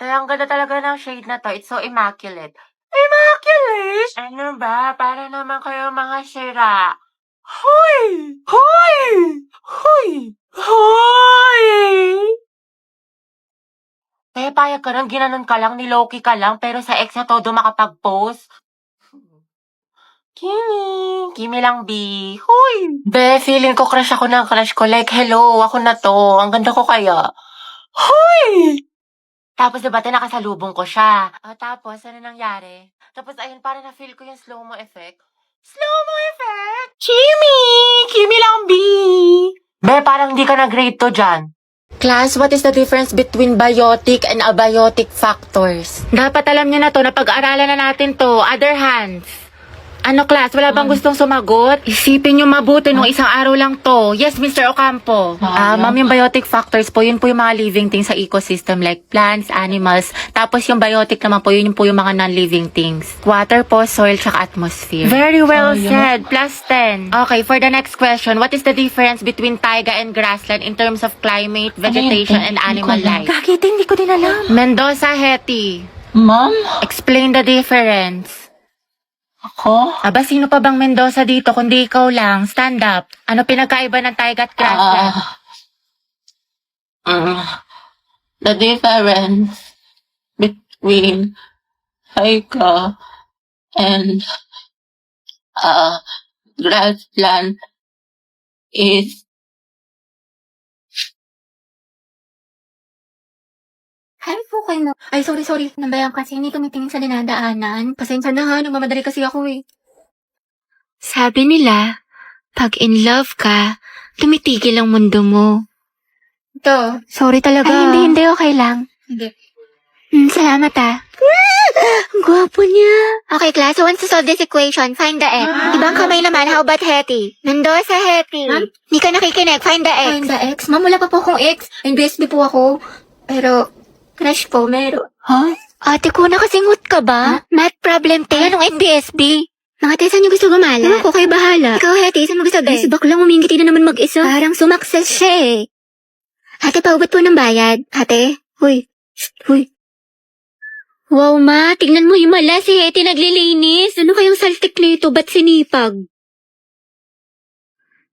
Ay, ang ganda talaga ng shade na 'to, it's so immaculate. Immaculate? Ano ba, para naman kayo mga sira. Hoy! Hoy! Hoy! Hoy! Payag ka ng ginanon ka lang, niloki ka lang, pero sa ex na todo makapag-post. Kimi lang, B. Hoy! Be, feeling ko crush ako ng crush ko. Like, hello, ako na 'to. Ang ganda ko kaya. Hoy! Tapos diba nakasalubong ko siya. Tapos ano nangyari? Tapos ayun, parang na-feel ko yung slow-mo effect. Slow-mo effect? Kimi! Kimi lang, B! Be, parang di ka na grade 2 dyan. Class, what is the difference between biotic and abiotic factors? Dapat alam niyo na to, napag-aaralan na natin to. Other hands. Ano, class? Wala bang gustong sumagot? Isipin niyo mabuti nung isang araw lang to. Yes, Mr. Ocampo. Ma'am, yung biotic factors po, yun po yung mga living things sa ecosystem like plants, animals. Tapos yung biotic naman po, yun po yung mga non-living things. Water po, soil, tsaka atmosphere. Very well said. Plus 10. Okay, for the next question, what is the difference between taiga and grassland in terms of climate, vegetation, and animal life? Kakita, hindi ko din alam. Mendoza, Hetty. Ma'am? Explain the difference. Ako? Aba, sino pa bang Mendoza dito kundi ikaw lang? Stand up. Ano pinagkaiba ng taiga at grassland? The difference between taiga and grassland is Hi po kayo. Ay, sorry. Nambayan kasi hindi tumitingin sa dinadaanan. Pasensya na ha, nagmamadali kasi ako eh. Sabi nila, pag in love ka, tumitigil ang mundo mo. Ito. Sorry talaga. Ay, hindi. Okay lang. Hindi. Salamat ah. Ang gwapo niya. Okay, class. Who wants to solve this equation? Find the x. Ibang kamay naman. How about Hetty? Mendoza, Hetty. Hindi ka nakikinig. Find the x. Find the x? Ma'am, wala pa po akong x. NBSB po ako. Pero, crush po, meron. Huh? Ate ko, nakasingot ka ba? Math problem, te. Anong NBSB? Mga te, saan niyo gusto gumala? Ewan ko, kayo bahala. Ikaw, Hetty, saan mo gusto be? Si baklang umingiti na naman mag-isa. Parang sumakses siya eh. Ate, paubot po ng bayad. Ate? Huy. Huy. Wow, ma. Tingnan mo yung mala. Si Hetty naglilinis. Ano kayong saltik nito? Ba't sinipag?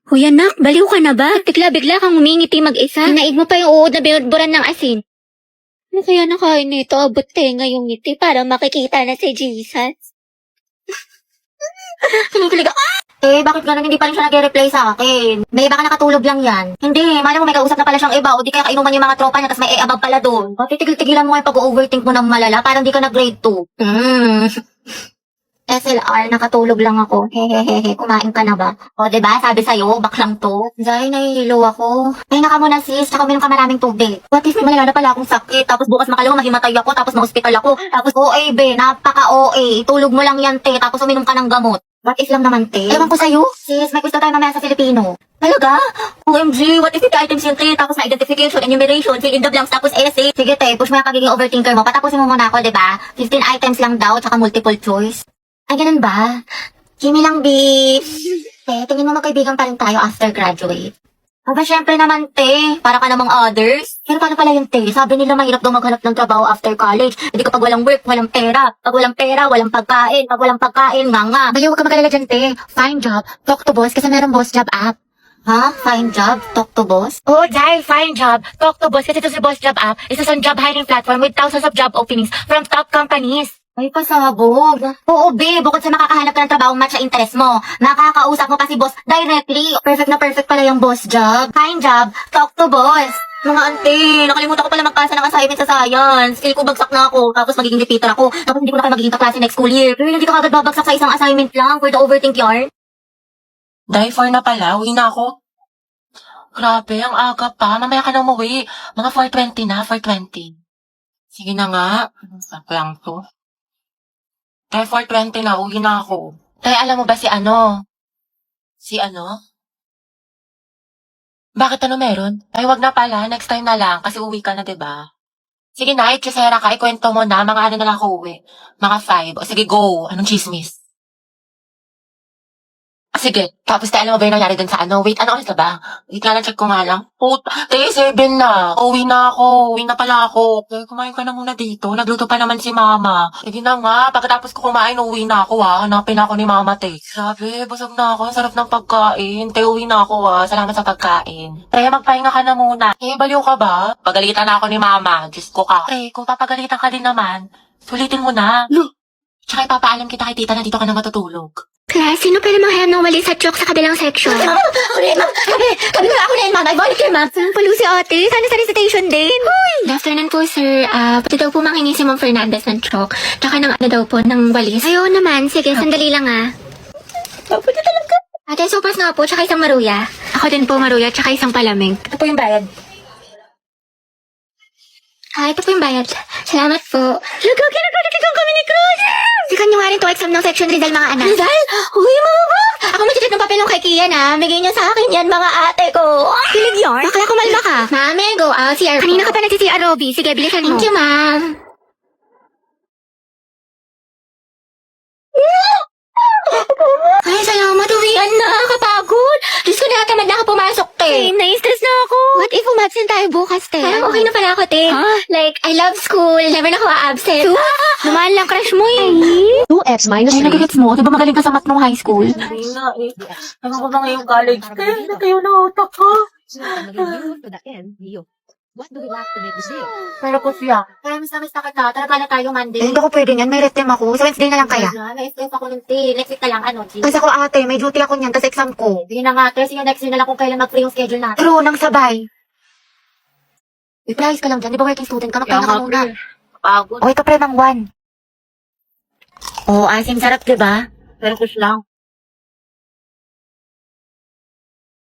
Huy, anak. Baliw ka na ba? Bigla kang umingiti mag-isa. Naig mo pa yung uod na binudburan ng asin. Ano kaya nakain nito? Abot tenga yung ngiti para makikita na si Jesus. Kinikilig ako. Bakit gano'n hindi pa rin siya nag-reply sa akin? May baka nakatulog lang yan. Hindi, mali mo may kausap na pala siyang iba o di kaya kainuman yung mga tropa niya tapos may above pala doon. O titigil-tigilan mo yung pag-overthink mo ng malala parang di ka nag-grade 2. SLR, nakatulog lang ako. Hehehehe, kumain ka na ba? O, diba? Sabi sa'yo, baklang to. Dahil nahihilo ako. Ay, naka muna sis, tsaka uminom ka maraming tubig. What if may malala pala akong sakit, tapos bukas makalawa mahimatay ako, tapos ma-hospital ako, tapos OA be, napaka-OA. Tulog mo lang yan, te, tapos uminom ka ng gamot. What if lang naman, te? Ewan ko sa'yo. Sis, may gusto tayo mamaya sa Filipino. Talaga? OMG, what if 50 items yung te, tapos na identification, enumeration, fill in the blanks, tapos essay. Sige, te, push mo yung pagiging overthinker mo. Patapusin mo muna ako, diba? 15 items lang daw, tsaka multiple choice. Ay, ganun ba? Kimi lang, B. Tingin mo magkaibigan pa rin tayo after graduate. Aba, syempre naman, te. Para ka namang others. Pero paano pala yung te? Sabi nila mahirap daw maghanap ng trabaho after college. Hindi kapag walang work, walang pera. Pag walang pera, walang pagkain. Pag walang pagkain, nga. Baliw, huwag ka magalala dyan, te. Find job. Talk to boss kasi meron boss job app. Ha? Find job? Talk to boss? Oo, Jai, find job. Talk to boss kasi ito si Boss Job app. Isa sa job hiring platform with thousands of job openings from top companies. Ay, pasabog. Oo, B. Bukod sa makakahanap ka ng trabaho match sa interest mo, nakakausap mo pa si boss directly. Perfect na perfect pala yung boss job. Find job, talk to boss. Mga ante, nakalimutan ko pala magpasa ng assignment sa science. Feel ko bagsak na ako, tapos magiging repeater ako. Tapos hindi ko na kayo magiging kaklase next school year. Pero hindi ka agad babagsak sa isang assignment lang for the overthink yarn. Dahil 4 na pala, uwi na ako. Grabe, ang aga pa. Mamaya ka na umuwi. Mga 4:20 na, 4:20. Sige na nga. Sakto lang to. Kaya 4:20 na, uwi na ako. Kaya alam mo ba si ano? Si ano? Bakit ano meron? Ay, wag na pala. Next time na lang. Kasi uwi ka na, diba? Sige na, itchisera ka. Ikwento mo na. Mga ano na lang ako uwi. Mga 5. O sige, go. Anong chismis? Sige. Tapos alam mo ba yung nangyari dun sa ano? Wait, ano oras na ba? Wait nga lang, check ko nga lang. Day 7 na. Uwi na ako. Uwi na pala ako. Okay, kumain ka na muna dito. Nagluto pa naman si mama. Sige na nga. Pagkatapos ko kumain, uwi na ako Hanapin ako ni mama, te. Grabe, busog na ako. Ang sarap ng pagkain. Te, uwi na ako Salamat sa pagkain. Te, magpahinga ka na muna. Baliw ka ba? Pagalitan na ako ni mama. Diyos ko ka. Te, kung papagalitan ka din naman, sulitin mo na. Tsaka ipapaalam kita kay tita na dito ka na matutulog. Class, sino pala mga hayam ng walis at joke sa kabilang section? Ma'am, ako na yun, ma'am. Kami na ako na yun, ma'am. I volunteer, ma'am. Saan palo si ate? Sana sa recitation din. Good afternoon po, sir. Pati daw po mangingi si Ma'am Fernandez ng chalk. Tsaka ng ano daw po, ng walis. Ayaw naman. Sige, sandali lang Pwede talaga. Ate, sopas nga po, tsaka isang maruya. Ako din po, maruya, tsaka isang palamig. Ito po yung bayad. Ito po yung bayad. Salamat po. Nagkakilagkakikang kami ni Cruz! Sikan nyo nga rin to exam ng section Rizal, mga anak. Rizal? Uy, mama! Ako magtitit ng papel ng kay Kian, Bigay niyo sa akin yan, mga ate ko. Kilig yarn? Bakla kumalma ka. Mami, go out. CR Kanina ka pa nagsi-CR, Robby. Sige, bilisan mo. Thank you, ma'am. Ay, salamat. Uwian na. Kapagod. Diyos ko, nakatamad na ako pumasok, te. Same, na-stress na ako. What if umabsent tayo bukas, te? Parang okay na pala ako, te. Like, I love school. Never na ako absent. Naman lang, crush mo eh. 2x minus Ay, 3. nagigits mo. Di ba magaling ka sa math nung high school? Hindi na Ewan ko ba ngayong college? Kayo na utak ko. What do we lack to make this deal? Pero po siya. Kaya miss na kita. Tara pala tayo Monday. Hindi ko pwede yan. May red team ako. Sa Wednesday na lang kaya. Na-stress ako ng tea. Next week na lang, G? Kasi ako ate, may duty ako niyan. Tapos exam ko. Hindi na nga, Tess. Yung next week na lang kung kailan mag-free yung schedule natin. True, nang sabay. Reply ka lang dyan. Di ba working student ka? Magpahinga ka muna. Pagod. Okay ka pre ng 1. Oo, asim sarap, di ba? Pero kus lang.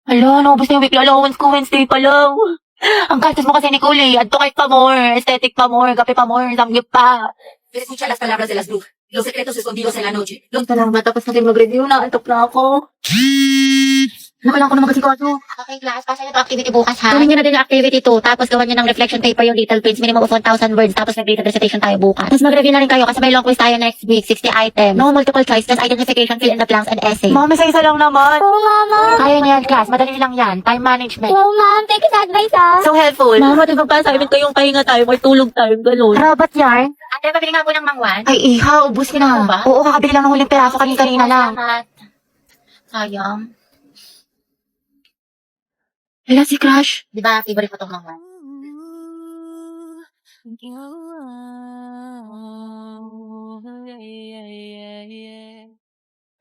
Hala, naubos na yung weekly allowance ko. Wednesday pa lang. Ang gastos mo kasi, Nicole, adto kahit pa more, aesthetic pa more, kape pa more, samgyup pa. Escucha las palabras de las Blue. Los secretos escondidos en la noche. Salamat, tapos natin mag-review na, antok na ako. Nakailangan ko na mag-asikaso. Okay, class. Pasa niyo to activity bukas, ha? Gawin niyo na din yung activity 2. Tapos gawan niyo ng reflection paper yung little prints. Minimum of 1,000 words. Tapos mag-graded recitation tayo bukas. Tapos mag-review na rin kayo kasi may long quiz tayo next week. 60 items. No multiple choice. Just identification, fill in the blanks, and essay. Mami, sa isa lang naman. Oo, mama. Kaya niya yan, class. Madali lang yan. Time management. Oo, ma'am. Thank you sa advice, ha? So helpful. Mama, di ba pa sa amin kayong pahinga tayo, may tulog tayo, gano'n. Robot yarn? Ate, pabili nga po ng mangwan. Ay, iha, ubus ka na. ba? Oo, kakabili lang ng huling peraso kanina lang. Salamat. Sayang. Wala si Crush. Di ba, favorite ko tong mangwan?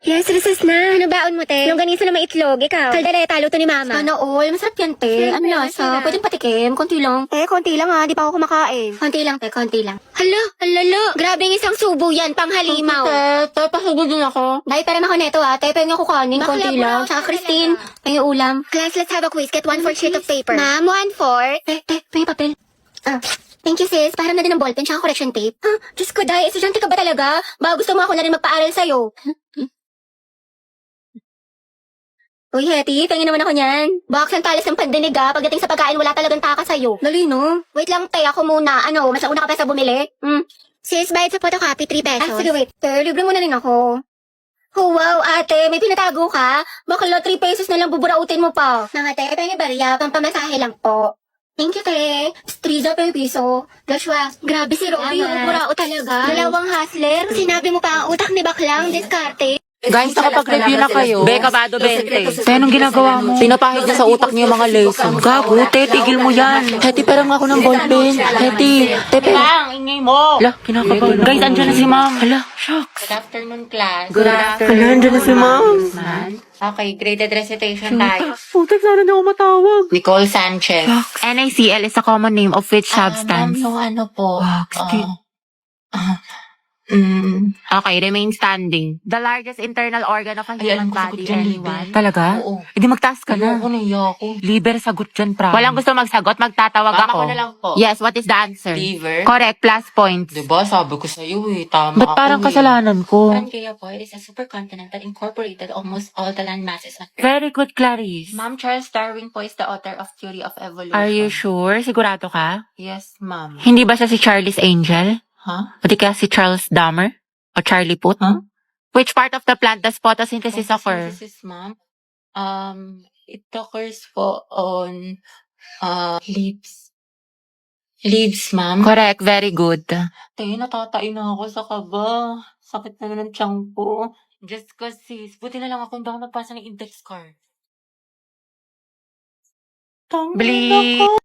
Yes, recess na. Ano baon mo, te? Longganisa na may itlog. Ikaw. Kaldereta, luto ni mama. Sana all. Masarap yan, te. Ano lasa? Pwedeng patikim. Konti lang. Konti lang ha. Di pa ako kumakain. Konti lang, te. Konti lang. Hala, Grabe yung isang subo yan. Panghalimaw. Te, pasugod din ako. Dahil pera ako neto ha. Te, pwede nga kukanin. Konti lang. Tsaka Christine, may ulam. Class, let's have a quiz. Get 1/4 sheet of paper. Ma'am, 1/4. Te, may papel. Thank you, sis. Para na din ng ballpen tsaka correction tape. Diyos ko, Day. Estudyante ka ba talaga? Ba, gusto mo ako na rin magpaaral sa'yo. Uy, Hetty, tingin naman ako niyan. Box ang talis ng pandinig pagdating sa pagkain, wala talagang taka sa'yo. Dali, no? Wait lang, te, ako muna. Mas nauna ka pa sa bumili? Sis, bayad sa photocopy, 3 pesos. Sige, wait. Te, libre mo na rin ako. Oh, wow, ate, may pinatago ka? Bakla, 3 pesos na lang buburautin mo pa. Mga te, pengi barya, pampamasahe lang po. Thank you, te. Striza per piso. Joshua, grabe si Robby, burao talaga. Dalawang hustler. Sinabi mo pa ang utak ni Baklang, diskarte. Guys, nakapag-review na kayo. Beka, Bado, 20. Te, anong ginagawa mo? Pinapahid niya sa utak niyo yung mga lesson. Gago, te, tigil mo yan. Heti, perang ako ng ballpen. Heti, te, perang, ingay mo. Hala, kinakabahan. Guys, andyan na si ma'am. Hala, shucks. Good afternoon, class. Good afternoon. Hala, andyan na si ma'am. Okay, graded recitation tayo. Putek, sana na ako matawag. Nicole Sanchez. NaCl is a common name of which substance? So ano po? Okay, remain standing. The largest internal organ of a Ay, human alam ko sagot body. dyan, Anyone? liver. Talaga? Oo. Hindi magtaas ka na. Ayoko na, ako. Liber, sagot dyan, promise. Walang gusto magsagot, magtatawag Mama ako. ko na lang po. Yes, what is the answer? Liver. Correct, plus points. Diba, sabi ko sa'yo Tama Ba't parang kasalanan ko? Pangea po is a supercontinent that incorporated almost all the land masses on Earth. Very good, Clarice. Ma'am, Charles Darwin po is the author of Theory of Evolution. Are you sure? Sigurado ka? Yes, ma'am. Hindi ba siya si Charles Angel? Huh? O di kaya si Charles Dahmer? O Charlie Puth? Huh? Which part of the plant does photosynthesis occur? Photosynthesis, ma'am. It occurs po on leaves. Leaves, ma'am. Correct, very good. Tayo, natatain na ako sa kaba. Sakit na ng tiyan ko. Just ko sis, buti na lang ako hindi ako nagpasa ng index card. Tangina Bleep. ko.